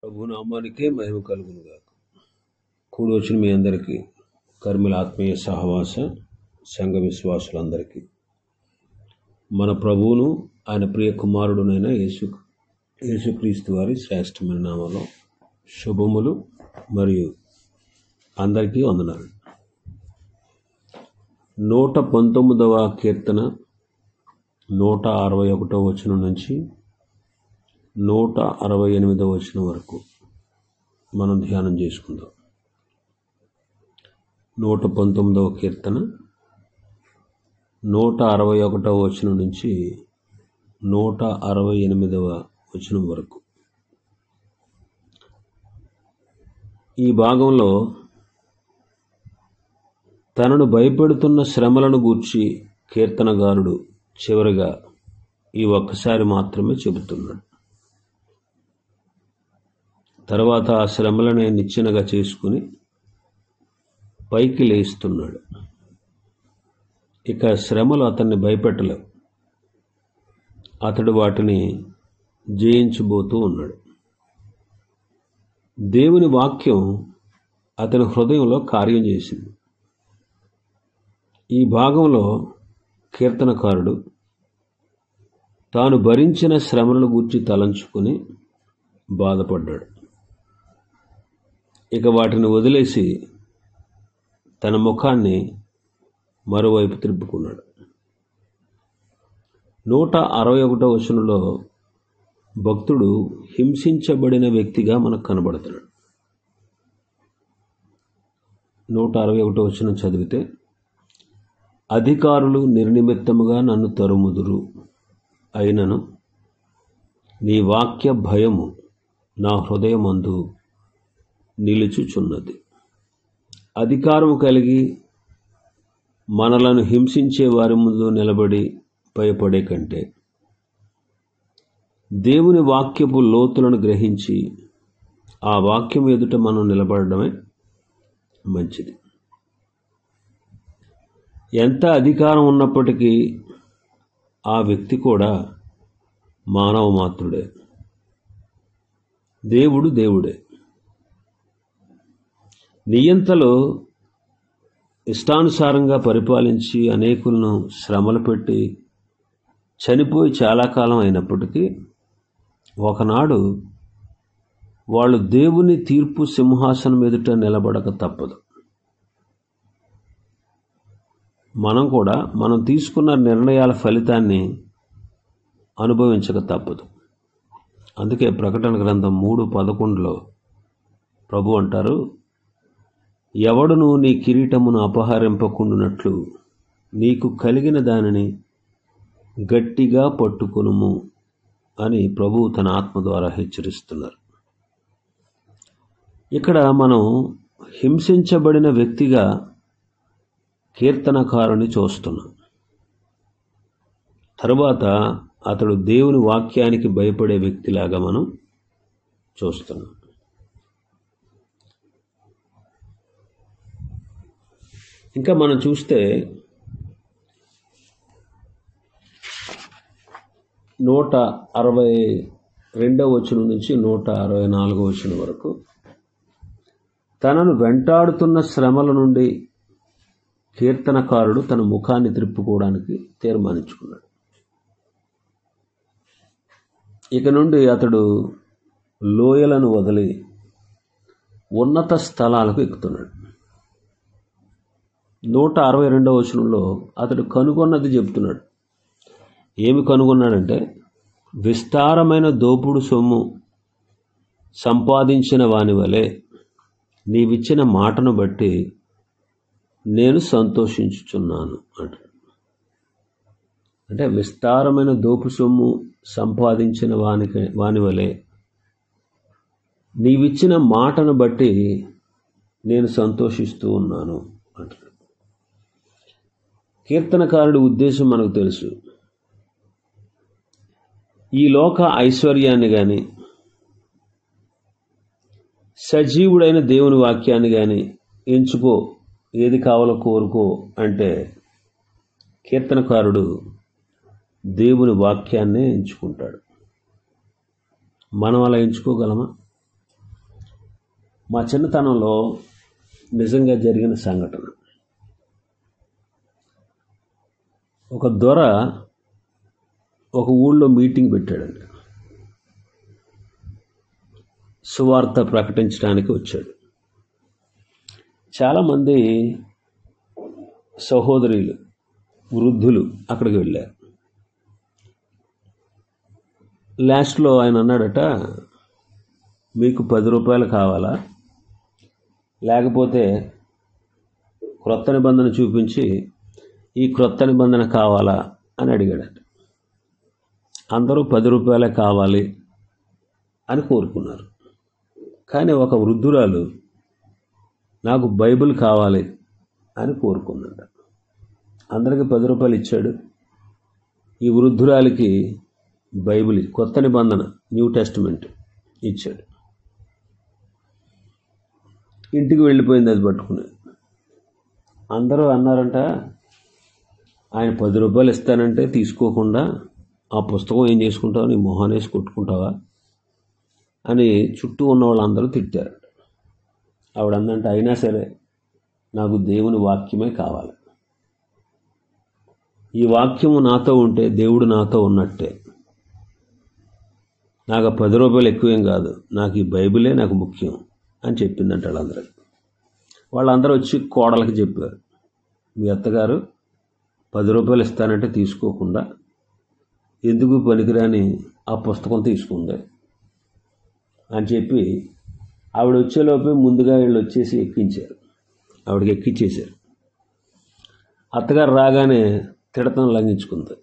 ప్రభు నామానికే మహిమ కలుగును గాక. కూడి వచ్చిన మీ అందరికీ కర్మిల ఆత్మీయ సహవాస సంఘ విశ్వాసులందరికీ మన ప్రభువును ఆయన ప్రియ కుమారుడునైన యేసుక్రీస్తు వారి శ్రేష్టమైన నామలో శుభములు మరియు అందరికీ వందనాలు. 119వ కీర్తన 161వ వచనం నుంచి 168వ వచనం వరకు మనం ధ్యానం చేసుకుందాం. 119వ కీర్తన 161వ వచనం నుంచి 168వ వచనం వరకు. ఈ భాగంలో తనను భయపెడుతున్న శ్రమలను గూర్చి కీర్తనగారుడు చివరిగా ఈ ఒక్కసారి మాత్రమే చెబుతున్నాడు. తర్వాత ఆ శ్రమలనే నిచ్చెనగా చేసుకుని పైకి లేస్తున్నాడు. ఇక శ్రమలు అతన్ని భయపెట్టలేవు. అతడు వాటిని జయించబోతూ ఉన్నాడు. దేవుని వాక్యం అతని హృదయంలో కార్యం చేసింది. ఈ భాగంలో కీర్తనకారుడు తాను భరించిన శ్రమలను గూర్చి తలంచుకుని బాధపడ్డాడు. ఇక వాటిని వదిలేసి తన ముఖాన్ని మరోవైపు త్రిప్పుకున్నాడు. 161వ వచనంలో భక్తుడు హింసించబడిన వ్యక్తిగా మనకు కనబడుతున్నాడు. 161వ వచనం చదివితే, అధికారులు నిర్నిమిత్తముగా నన్ను తరుముదురు, అయినను నీ వాక్య భయము నా హృదయమందు నిలుచుచున్నది. అధికారము కలిగి మనలను హింసించే వారి ముందు నిలబడి భయపడే కంటే దేవుని వాక్యపు లోతులను గ్రహించి ఆ వాక్యం ఎదుట మనం నిలబడడమే మంచిది. ఎంత అధికారం ఉన్నప్పటికీ ఆ వ్యక్తి కూడా మానవ మాత్రుడే. దేవుడు దేవుడే. నియంతలో ఇష్టానుసారంగా పరిపాలించి అనేకులను శ్రమలు పెట్టి చనిపోయి చాలా కాలం అయినప్పటికీ ఒకనాడు వాళ్ళు దేవుని తీర్పు సింహాసనం ఎదుట నిలబడక తప్పదు. మనం తీసుకున్న నిర్ణయాల ఫలితాన్ని అనుభవించక తప్పదు. అందుకే ప్రకటన గ్రంథం 3:11లో ప్రభు అంటారు, ఎవడును నీ కిరీటమును అపహరింపకుండునట్లు నీకు కలిగిన దానిని గట్టిగా పట్టుకొనుము అని ప్రభువు తన ఆత్మ ద్వారా హెచ్చరిస్తున్నారు. ఇక్కడ మనం హింసించబడిన వ్యక్తిగా కీర్తనకారుని చూస్తున్నాం. తరువాత అతడు దేవుని వాక్యానికి భయపడే వ్యక్తిలాగా మనం చూస్తున్నాం. ఇంకా మనం చూస్తే 162వ వచనం నుంచి 164వ వచనం వరకు తనను వెంటాడుతున్న శ్రమల నుండి కీర్తనకారుడు తన ముఖాన్ని త్రిప్పుకోవడానికి తీర్మానించుకున్నాడు. ఇక నుండి అతడు లోయలను వదిలి ఉన్నత స్థలాలకు ఎక్కుతున్నాడు. 162వ వచనంలో అతడు కనుగొన్నది చెప్తున్నాడు. ఏమి కనుగొన్నాడంటే, విస్తారమైన దోపుడు సొమ్ము సంపాదించిన వాని వలె నీవిచ్చిన మాటను బట్టి నేను సంతోషించుచున్నాను అంటాడు. అంటే విస్తారమైన దోపు సొమ్ము సంపాదించిన వాని వలె నీవిచ్చిన మాటను బట్టి నేను సంతోషిస్తూ ఉన్నాను అంటాడు. కీర్తనకారుడి ఉద్దేశం మనకు తెలుసు. ఈ లోక ఐశ్వర్యాన్ని కానీ సజీవుడైన దేవుని వాక్యాన్ని కానీ ఎంచుకో, ఏది కావాలో కోరుకో అంటే కీర్తనకారుడు దేవుని వాక్యాన్నే ఎంచుకుంటాడు. మనం అలా ఎంచుకోగలమా? మా చిన్నతనంలో నిజంగా జరిగిన సంఘటన. ఒక దొర ఒక ఊళ్ళో మీటింగ్ పెట్టాడండి. సువార్త ప్రకటించడానికి వచ్చాడు. చాలామంది సహోదరులు, వృద్ధులు అక్కడికి వెళ్ళారు. లాస్ట్లో ఆయన అన్నాడట, మీకు 10 రూపాయలు కావాలా, లేకపోతే క్రొత్త నిబంధన చూపించి ఈ క్రొత్త నిబంధన కావాలా అని అడిగాడట. అందరూ 10 రూపాయలే కావాలి అని కోరుకున్నారు. కానీ ఒక వృద్ధురాలు నాకు బైబిల్ కావాలి అని కోరుకున్నాడు. అందరికి 10 రూపాయలు ఇచ్చాడు. ఈ వృద్ధురాలికి బైబిల్, కొత్త నిబంధన, న్యూ టెస్టిమెంట్ ఇచ్చాడు. ఇంటికి వెళ్ళిపోయింది అది పట్టుకుని. అందరూ అన్నారంట, ఆయన 10 రూపాయలు ఇస్తానంటే తీసుకోకుండా ఆ పుస్తకం ఏం చేసుకుంటావా, నీ మొహాన్ని వేసి కొట్టుకుంటావా అని చుట్టూ ఉన్న వాళ్ళందరూ తిట్టారు. ఆవిడ అందంటే, అయినా సరే నాకు దేవుని వాక్యమే కావాలి. ఈ వాక్యము నాతో ఉంటే దేవుడు నాతో ఉన్నట్టే. నాకు 10 రూపాయలు ఎక్కువేం కాదు, నాకు ఈ బైబిలే నాకు ముఖ్యం అని చెప్పిందంట వాళ్ళందరికీ. వాళ్ళందరూ వచ్చి కోడలకి చెప్పారు, మీ అత్తగారు 10 రూపాయలు ఇస్తానంటే తీసుకోకుండా ఎందుకు పనికిరాని ఆ పుస్తకం తీసుకుంది అని చెప్పి ఆవిడ వచ్చేలోపే ముందుగా వీళ్ళు వచ్చేసి ఎక్కించారు. ఆవిడకి ఎక్కించేశారు. అత్తగారు రాగానే తిడతం లంఘించుకుంది.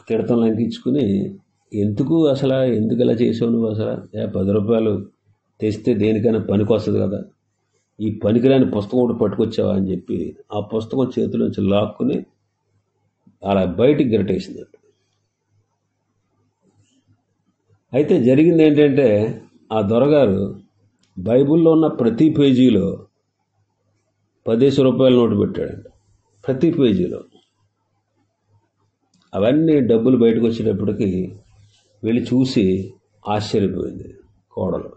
తిడతం లంఘించుకుని, ఎందుకు ఇలా చేసావు నువ్వు, అసలు 10 రూపాయలు తెస్తే దేనికైనా పనికి వస్తుంది కదా, ఈ పనికిరాని పుస్తకం ఒకటి పట్టుకొచ్చావా అని చెప్పి ఆ పుస్తకం చేతిలోంచి లాక్కుని అలా బయటికి గరిటేసింది. అయితే జరిగింది ఏంటంటే, ఆ దొరగారు బైబిల్లో ఉన్న ప్రతి పేజీలో 10 రూపాయల నోటు పెట్టాడండి. ప్రతి పేజీలో. అవన్నీ డబ్బులు బయటకు వచ్చేటప్పటికి వెళ్ళి చూసి ఆశ్చర్యపోయింది కోడలు.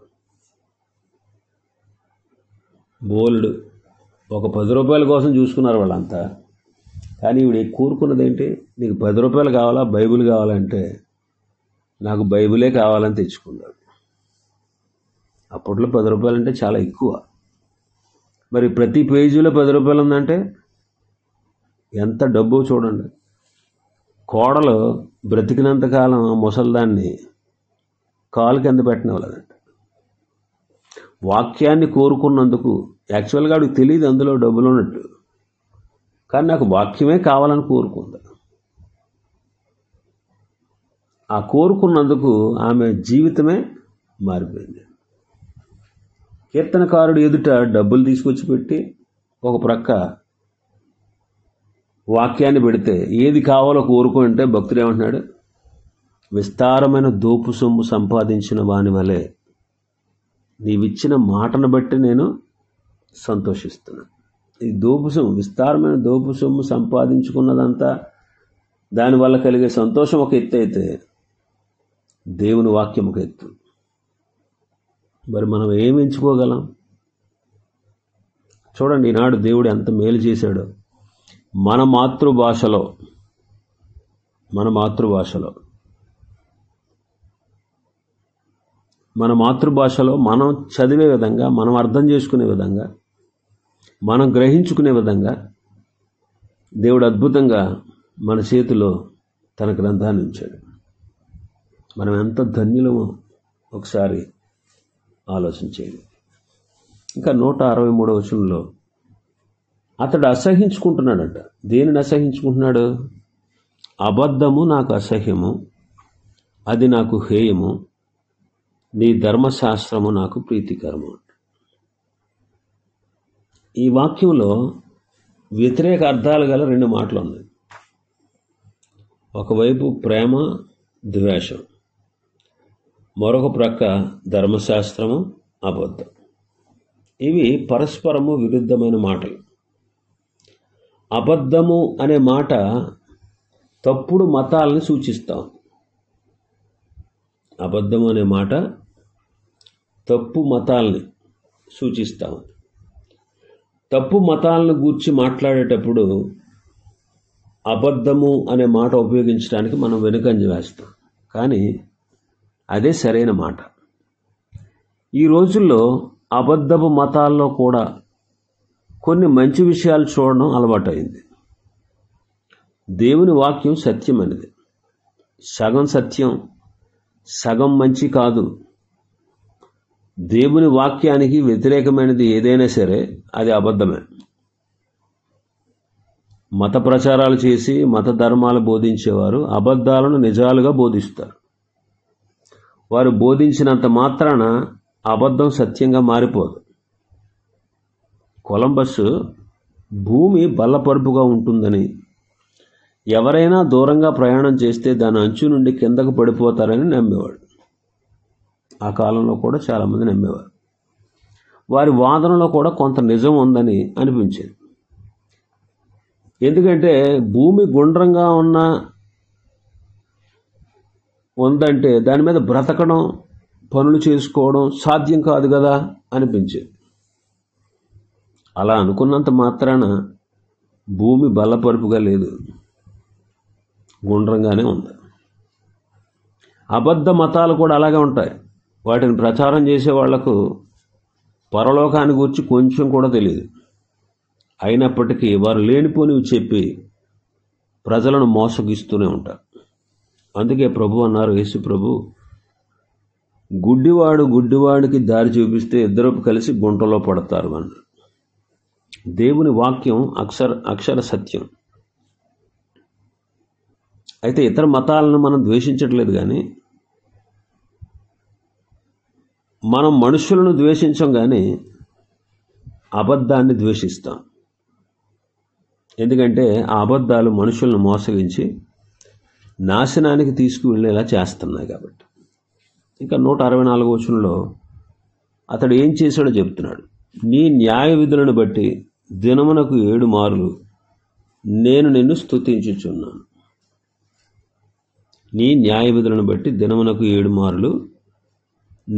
బోల్డ్ ఒక 10 రూపాయల కోసం చూసుకున్నారు వాళ్ళంతా. కానీ ఈవిడ కోరుకున్నది ఏంటి, నీకు 10 రూపాయలు కావాలా, బైబిల్ కావాలంటే నాకు బైబిలే కావాలని తెచ్చుకున్నాడు. అప్పట్లో 10 రూపాయలు అంటే చాలా ఎక్కువ. మరి ప్రతి పేజీలో 10 రూపాయలు ఉందంటే ఎంత డబ్బు చూడండి. కోడలు బ్రతికినంతకాలం ముసల్దాన్ని కాలు కింద పెట్టినవ్వలేదంట. వాక్యాన్ని కోరుకున్నందుకు, యాక్చువల్గా ఆవిడకి తెలియదు అందులో డబ్బులు ఉన్నట్టు, కానీ నాకు వాక్యమే కావాలని కోరుకుంది. ఆ కోరుకున్నందుకు ఆమె జీవితమే మారిపోయింది. కీర్తనకారుడు ఎదుట డబ్బులు తీసుకొచ్చి పెట్టి ఒక ప్రక్క వాక్యాన్ని పెడితే ఏది కావాలో కోరుకుంటే భక్తుడు ఏమంటున్నాడు, విస్తారమైన దోపు సొమ్ము సంపాదించిన వాని వలె నీవిచ్చిన మాటను బట్టి నేను సంతోషిస్తున్నాను. ఈ దోపు సొమ్ము, విస్తారమైన దోపు సొమ్ము సంపాదించుకున్నదంతా దానివల్ల కలిగే సంతోషం ఒక ఎత్తు అయితే దేవుని వాక్యం ఒక ఎత్తు. మరి మనం ఏమి ఎంచుకోగలం? చూడండి, ఈనాడు దేవుడు ఎంత మేలు చేశాడో. మన మాతృభాషలో మనం చదివే విధంగా, మనం అర్థం చేసుకునే విధంగా, మనం గ్రహించుకునే విధంగా దేవుడు అద్భుతంగా మన చేతిలో తన గ్రంథాన్ని ఉంచాడు. మనం ఎంత ధన్యులమో ఒకసారి ఆలోచించేది. ఇంకా 163వ వచనంలో అతడు అసహించుకుంటున్నాడట. దేనిని అసహించుకుంటున్నాడు? అబద్ధము నాకు అసహ్యము, అది నాకు హేయము, నీ ధర్మశాస్త్రము నాకు ప్రీతికరము. ఈ వాక్యంలో వ్యతిరేక అర్థాలు గల 2 మాటలు ఉన్నాయి. ఒకవైపు ప్రేమ, ద్వేషం, మరొక ప్రక్క ధర్మశాస్త్రము, అబద్ధం. ఇవి పరస్పరము విరుద్ధమైన మాటలు. అబద్ధము అనే మాట తప్పుడు మతాలని సూచిస్తాం. అబద్ధము అనే మాట తప్పు మతాల్ని సూచిస్తూ ఉంది. తప్పు మతాలను గూర్చి మాట్లాడేటప్పుడు అబద్ధము అనే మాట ఉపయోగించడానికి మనం వెనుకంజ వేస్తాం, కానీ అదే సరైన మాట. ఈ రోజుల్లో అబద్ధపు మతాల్లో కూడా కొన్ని మంచి విషయాలు చూడడం అలవాటైంది. దేవుని వాక్యం సత్యం అనేది సగం సత్యం సగం మంచి కాదు. దేవుని వాక్యానికి వ్యతిరేకమైనది ఏదైనా సరే అది అబద్ధమే. మత ప్రచారాలు చేసి మత ధర్మాలు బోధించేవారు అబద్ధాలను నిజాలుగా బోధిస్తారు. వారు బోధించినంత మాత్రాన అబద్ధం సత్యంగా మారిపోదు. కొలంబస్ భూమి బల్లపరుపుగా ఉంటుందని, ఎవరైనా దూరంగా ప్రయాణం చేస్తే దాని అంచు నుండి కిందకు పడిపోతారని నమ్మేవాడు. ఆ కాలంలో కూడా చాలామంది నమ్మేవారు. వారి వాదనలో కూడా కొంత నిజం ఉందని అనిపించేది. ఎందుకంటే భూమి గుండ్రంగా ఉందంటే దాని మీద బ్రతకడం, పనులు చేసుకోవడం సాధ్యం కాదు కదా అనిపించేది. అలా అనుకున్నంత మాత్రాన భూమి బల్లపరుపుగా లేదు, గుండ్రంగానే ఉంది. అబద్ధ మతాలు కూడా అలాగే ఉంటాయి. వాటిని ప్రచారం చేసే వాళ్లకు పరలోకాన్ని గురించి కొంచెం కూడా తెలియదు. అయినప్పటికీ వారు లేనిపోనివి చెప్పి ప్రజలను మోసగిస్తూనే ఉంటారు. అందుకే ప్రభు అన్నారు, యేసు ప్రభు, గుడ్డివాడికి దారి చూపిస్తే ఇద్దరు కలిసి గుంటలో పడతారు అన్నారు. దేవుని వాక్యం అక్షర సత్యం. అయితే ఇతర మతాలను మనం ద్వేషించట్లేదు, కానీ మనం మనుషులను ద్వేషించం, కానీ అబద్ధాన్ని ద్వేషిస్తాం. ఎందుకంటే ఆ అబద్ధాలు మనుషులను మోసగించి నాశనానికి తీసుకువెళ్ళేలా చేస్తున్నాయి కాబట్టి. ఇంకా 164వ వచనంలో అతడు ఏం చేశాడో చెప్తున్నాడు. నీ న్యాయ విధులను బట్టి దినమునకు 7 మారులు నేను నిన్ను స్తుతించుచున్నాను. నీ న్యాయ విధులను బట్టి దినమునకు 7 మారులు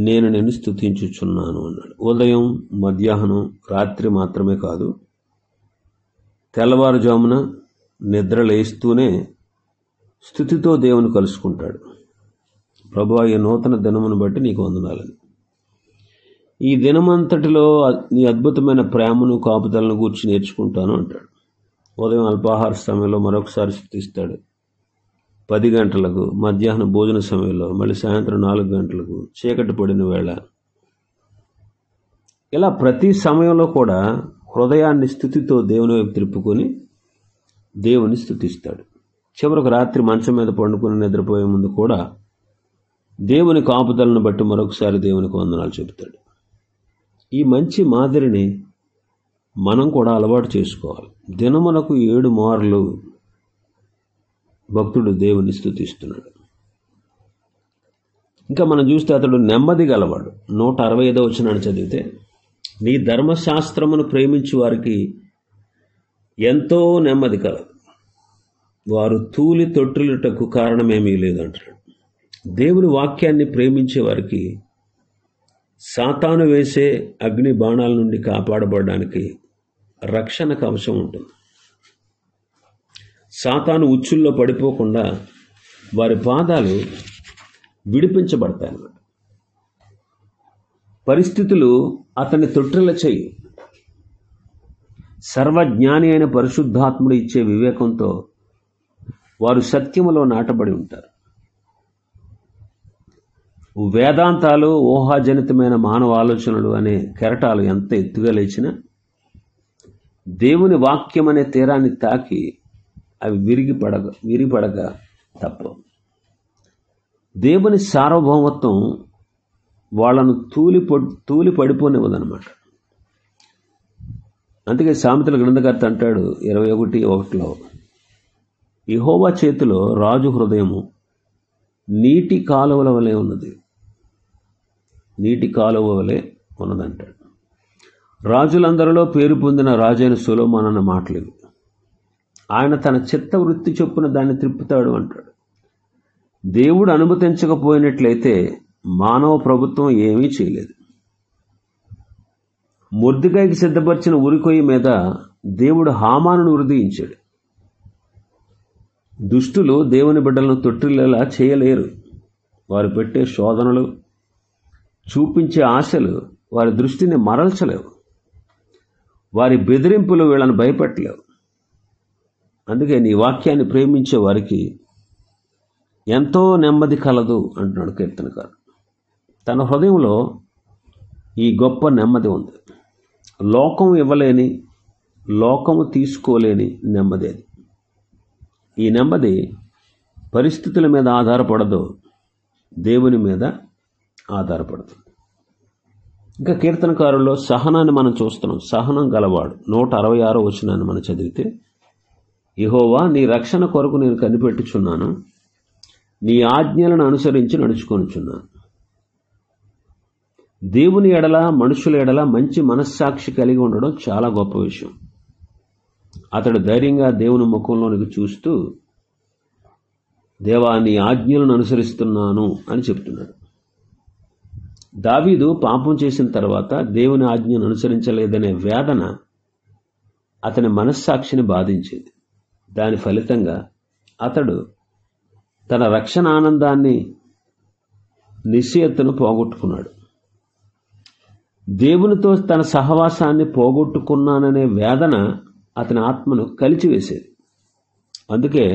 నేను నిన్ను స్తుతించుచున్నాను అన్నాడు. ఉదయం, మధ్యాహ్నం, రాత్రి మాత్రమే కాదు, తెల్లవారుజామున నిద్ర లేస్తూనే స్తుతితో దేవుని కలుసుకుంటాడు. ప్రభువా, ఈ నూతన దినమును బట్టి నీకు వందనాలని. ఈ దినమంతటిలో నీ అద్భుతమైన ప్రేమను, కాపుదలను గూర్చి నేర్చుకుంటాను అంటాడు. ఉదయం అల్పాహార సమయంలో మరొకసారి స్తుతిస్తాడు. 10 గంటలకు, మధ్యాహ్నం భోజన సమయంలో, మళ్ళీ సాయంత్రం 4 గంటలకు, చీకటి పడిన వేళ, ఇలా ప్రతి సమయంలో కూడా హృదయాన్ని స్తుతితో దేవుని వైపు తిప్పుకొని దేవుని స్తుతిస్తాడు. చివరకు రాత్రి మంచం మీద పండుకుని నిద్రపోయే ముందు కూడా దేవుని కాపుదలను బట్టి మరొకసారి దేవునికి వందనాలు చెబుతాడు. ఈ మంచి మాదిరిని మనం కూడా అలవాటు చేసుకోవాలి. దినమునకు 7 మార్లు భక్తుడు దేవుని స్తుతిస్తున్నాడు. ఇంకా మనం చూస్తే అతడు నెమ్మది గలవాడు. 165వ వచనాన్ని చదివితే, నీ ధర్మశాస్త్రమును ప్రేమించు వారికి ఎంతో నెమ్మది కలదు, వారు తూలి తొట్టిలుటకు కారణమేమీ లేదంటాడు. దేవుని వాక్యాన్ని ప్రేమించే వారికి సాతాను వేసే అగ్ని బాణాల నుండి కాపాడబడడానికి రక్షణ కవచం ఉంటుంది. సాతాను ఉచ్చుల్లో పడిపోకుండా వారి పాదాలు విడిపించబడతాయి అన్నమాట. పరిస్థితులు అతన్ని తొట్టిల్ల చేయి. సర్వజ్ఞాని అయిన పరిశుద్ధాత్ముడు ఇచ్చే వివేకంతో వారు సత్యములో నాటబడి ఉంటారు. వేదాంతాలు, ఊహాజనితమైన మానవ ఆలోచనలు అనే కెరటాలు ఎంత ఎత్తుగా లేచినా దేవుని వాక్యం అనే తీరాన్ని తాకి అవి విరిపడక తప్పవు. దేవుని సార్వభౌమత్వం వాళ్ళను తూలి పడిపోనివ్వదన్నమాట. అందుకే సామెతల గ్రంథకర్త అంటాడు 21:1, యెహోవా చేతిలో రాజు హృదయము నీటి కాలువల వలె ఉన్నది, నీటి కాలువ వలె ఉన్నదంటాడు. రాజులందరిలో పేరు పొందిన రాజైన సొలొమోను అన్న మాటలు. ఆయన తన చిత్తవృత్తి చొప్పున దాన్ని త్రిప్పుతాడు అంటాడు. దేవుడు అనుమతించకపోయినట్లయితే మానవ ప్రభుత్వం ఏమీ చేయలేదు. మొర్దెకైకి సిద్ధపరిచిన ఉరికొయ్యి మీద దేవుడు హామానును ఉరిదీయించాడు. దుష్టులు దేవుని బిడ్డలను తొట్టిల్లేలా చేయలేరు. వారు పెట్టే శోధనలు, చూపించే ఆశలు వారి దృష్టిని మరల్చలేవు. వారి బెదిరింపులు వీళ్ళని భయపెట్టలేవు. అందుకే నీ వాక్యాన్ని ప్రేమించే వారికి ఎంతో నెమ్మది కలదు అంటున్నాడు కీర్తనకారు. తన హృదయంలో ఈ గొప్ప నెమ్మది ఉంది. లోకం ఇవ్వలేని, లోకము తీసుకోలేని నెమ్మది అది. ఈ నెమ్మది పరిస్థితుల మీద ఆధారపడదు, దేవుని మీద ఆధారపడుతుంది. ఇంకా కీర్తనకారుల్లో సహనాన్ని మనం చూస్తున్నాం. సహనం గలవాడు 166వ వచనాన్ని మనం చదివితే, యెహోవా నీ రక్షణ కొరకు నేను కనిపెట్టుచున్నాను, నీ ఆజ్ఞలను అనుసరించి నడుచుకొనుచున్నాను. దేవుని ఎడల, మనుషుల ఎడల మంచి మనస్సాక్షి కలిగి ఉండడం చాలా గొప్ప విషయం. అతడు ధైర్యంగా దేవుని ముఖంలోనికి చూస్తూ, దేవా నీ ఆజ్ఞలను అనుసరిస్తున్నాను అని చెప్తున్నాడు. దావీదు పాపం చేసిన తర్వాత దేవుని ఆజ్ఞను అనుసరించలేదనే వేదన అతని మనస్సాక్షిని బాధించింది. దాని ఫలితంగా అతడు తన రక్షణ ఆనందాన్ని, నిశ్చయతను పోగొట్టుకున్నాడు. దేవునితో తన సహవాసాన్ని పోగొట్టుకున్నాననే వేదన అతని ఆత్మను కలిచివేసేది. అందుకే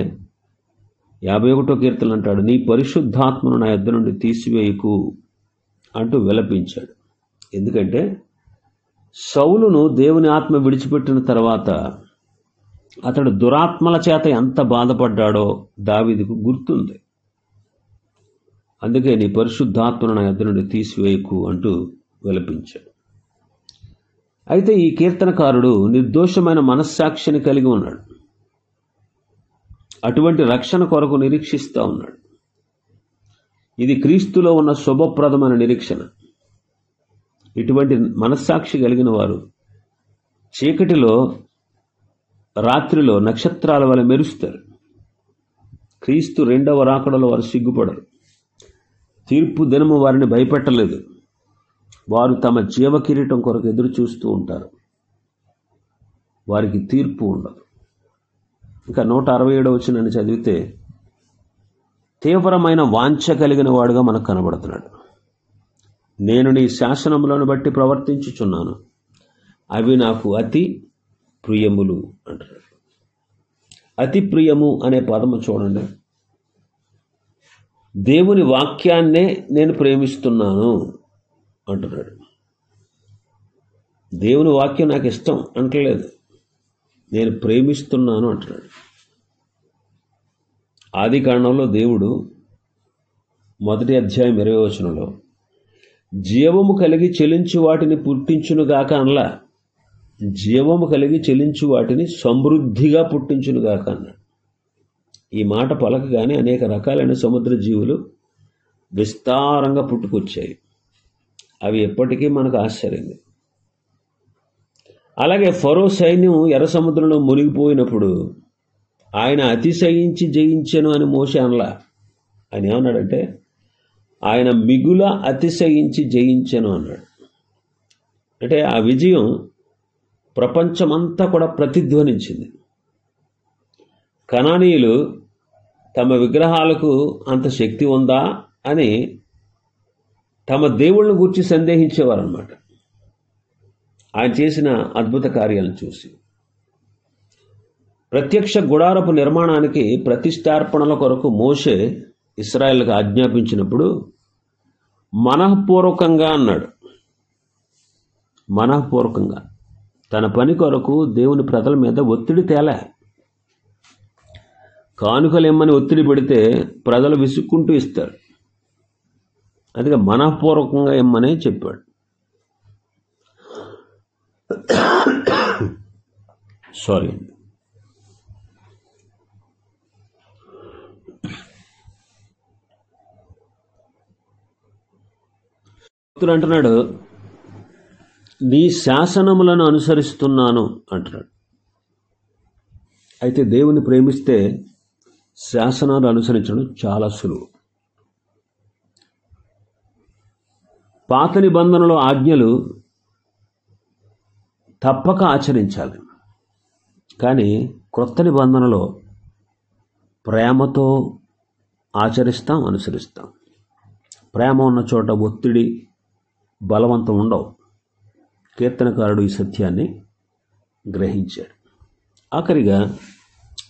51వ కీర్తన అంటాడు, నీ పరిశుద్ధాత్మను నా యొద్ద నుండి తీసివేయకు అంటూ విలపించాడు. ఎందుకంటే సౌలును దేవుని ఆత్మ విడిచిపెట్టిన తర్వాత అతడు దురాత్మల చేత ఎంత బాధపడ్డాడో దావీదుకు గుర్తుంది. అందుకే నీ పరిశుద్ధాత్మను నా యొద్ద నుండి తీసివేయకు అంటూ విలపించాడు. అయితే ఈ కీర్తనకారుడు నిర్దోషమైన మనస్సాక్షిని కలిగి ఉన్నాడు. అటువంటి రక్షణ కొరకు నిరీక్షిస్తూ ఉన్నాడు. ఇది క్రీస్తులో ఉన్న శుభప్రదమైన నిరీక్షణ. ఇటువంటి మనస్సాక్షి కలిగిన వారు చీకటిలో, రాత్రిలో నక్షత్రాల వలె మెరుస్తారు. క్రీస్తు రెండవ రాకడలో వారు సిగ్గుపడరు. తీర్పు దినము వారిని భయపెట్టలేదు. వారు తమ జీవ కిరీటం కొరకు ఎదురు చూస్తూ ఉంటారు. వారికి తీర్పు ఉండదు. ఇంకా 167వ వచనాన్ని చదివితే తీవ్రమైన వాంఛ కలిగిన వాడుగా మనకు కనబడుతున్నాడు. నేను నీ శాసనములను బట్టి ప్రవర్తించుచున్నాను, అవి నాకు అతి ప్రియములు అంటున్నాడు. అతి ప్రియము అనే పదము చూడండి. దేవుని వాక్యాన్నే నేను ప్రేమిస్తున్నాను అంటున్నాడు. దేవుని వాక్యం నాకు ఇష్టం అంటలేదు, నేను ప్రేమిస్తున్నాను అంటున్నాడు. ఆది కాండంలో దేవుడు 1వ అధ్యాయం 20వ వచనంలో జీవము కలిగి చెలించు వాటిని పుట్టించునుగాక అనలా, జీవము కలిగి చెలించు వాటిని సమృద్ధిగా పుట్టించునుగాక అన్నాడు. ఈ మాట పలకగానే అనేక రకాలైన సముద్ర జీవులు విస్తారంగా పుట్టుకొచ్చాయి. అవి ఎప్పటికీ మనకు ఆశ్చర్యంగా. అలాగే ఫరో సైన్యం ఎర్ర సముద్రంలో మునిగిపోయినప్పుడు ఆయన అతిశయించి జయించెను అని మోషే అనలా. ఆయన ఏమన్నాడంటే ఆయన మిగుల అతిశయించి జయించెను అన్నాడు. అంటే ఆ విజయం ప్రపంచమంతా కూడా ప్రతిధ్వనించింది. కనానీయులు తమ విగ్రహాలకు అంత శక్తి ఉందా అని తమ దేవుళ్ళను గురించి సందేహించేవారు అన్నమాట. ఆయన చేసిన అద్భుత కార్యాలను చూసి ప్రత్యక్ష గుడారపు నిర్మాణానికి ప్రతిష్టార్పణల కొరకు మోషే ఇశ్రాయేలుకు ఆజ్ఞాపించినప్పుడు మనఃపూర్వకంగా అన్నాడు. మనఃపూర్వకంగా తన పని కొరకు దేవుని ప్రజల మీద ఒత్తిడి తేలే. కానుకలు ఇమ్మని ఒత్తిడి పెడితే ప్రజలు విసుక్కుంటూ ఇస్తారు. అందుకే మనఃపూర్వకంగా ఇమ్మని చెప్పాడు. సారీ అంటున్నాడు, నీ శాసనములను అనుసరిస్తున్నాను అంటున్నాడు. అయితే దేవుని ప్రేమిస్తే శాసనాలు అనుసరించడం చాలా సులువు. పాత నిబంధనలో ఆజ్ఞలు తప్పక ఆచరించాలి. కానీ క్రొత్త నిబంధనలో ప్రేమతో ఆచరిస్తాం, అనుసరిస్తాం. ప్రేమ ఉన్న చోట ఒత్తిడి, బలవంతం ఉండవు. కీర్తనకారుడు ఈ సత్యాన్ని గ్రహించాడు. ఆఖరిగా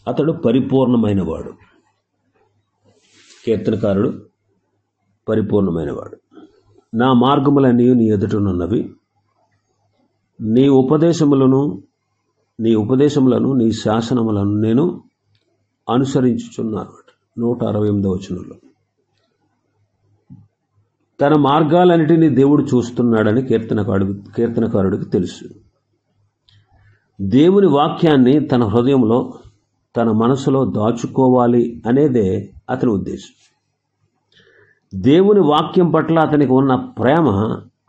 అతడు పరిపూర్ణమైనవాడు. కీర్తనకారుడు పరిపూర్ణమైనవాడు. నా మార్గములన్నీ నీ ఎదుటనున్నవి, నీ ఉపదేశములను నీ శాసనములను నేను అనుసరించుచున్నాను. 168వ వచనంలో తన మార్గాలన్నిటినీ దేవుడు చూస్తున్నాడని కీర్తనకారుడికి తెలుసు. దేవుని వాక్యాన్ని తన హృదయంలో, తన మనసులో దాచుకోవాలి అనేదే అతని ఉద్దేశం. దేవుని వాక్యం పట్ల అతనికి ఉన్న ప్రేమ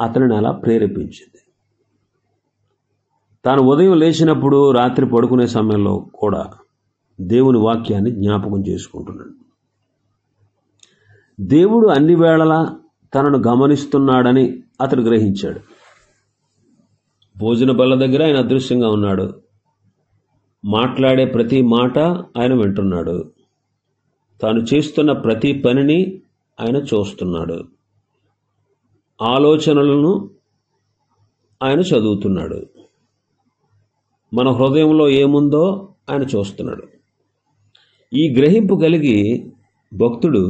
అతనిని అలా ప్రేరేపించింది. తాను ఉదయం లేచినప్పుడు, రాత్రి పడుకునే సమయంలో కూడా దేవుని వాక్యాన్ని జ్ఞాపకం చేసుకుంటున్నాడు. దేవుడు అన్ని వేళలా తనను గమనిస్తున్నాడని అతడు గ్రహించాడు. భోజన బల్ల దగ్గర ఆయన అదృశ్యంగా ఉన్నాడు. మాట్లాడే ప్రతి మాట ఆయన వింటున్నాడు. తాను చేస్తున్న ప్రతి పనిని ఆయన చూస్తున్నాడు. ఆలోచనలను ఆయన చదువుతున్నాడు. మన హృదయంలో ఏముందో ఆయన చూస్తున్నాడు. ఈ గ్రహింపు కలిగి భక్తుడు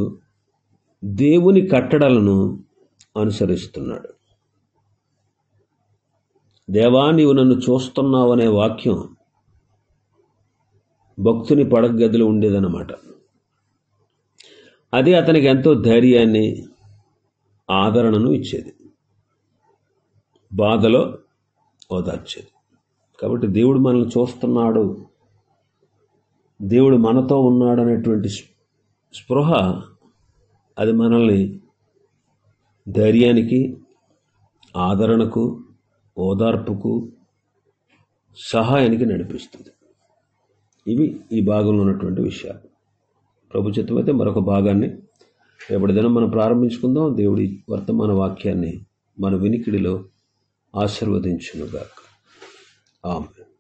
దేవుని కట్టడలను అనుసరిస్తున్నాడు. దేవా, నీవు నన్ను చూస్తున్నావనే వాక్యం భక్తుని పడగదిలో ఉండేదన్నమాట. అది అతనికి ఎంతో ధైర్యాన్ని, ఆదరణను ఇచ్చేది, బాధలో ఓదార్చేది. కాబట్టి దేవుడు మనల్ని చూస్తున్నాడు, దేవుడు మనతో ఉన్నాడు అనేటువంటి స్పృహ అది మనల్ని ధైర్యానికి, ఆదరణకు, ఓదార్పుకు, సహాయానికి నడిపిస్తుంది. ఇవి ఈ భాగంలో ఉన్నటువంటి విషయాలు. ప్రభు చిత్తమైతే మరొక భాగాన్ని రేపటి దినం మనం ప్రారంభించుకుందాం. దేవుడి వర్తమాన వాక్యాన్ని మన వినికిడిలో ఆశీర్వదించునుగాక. ఆమేన్.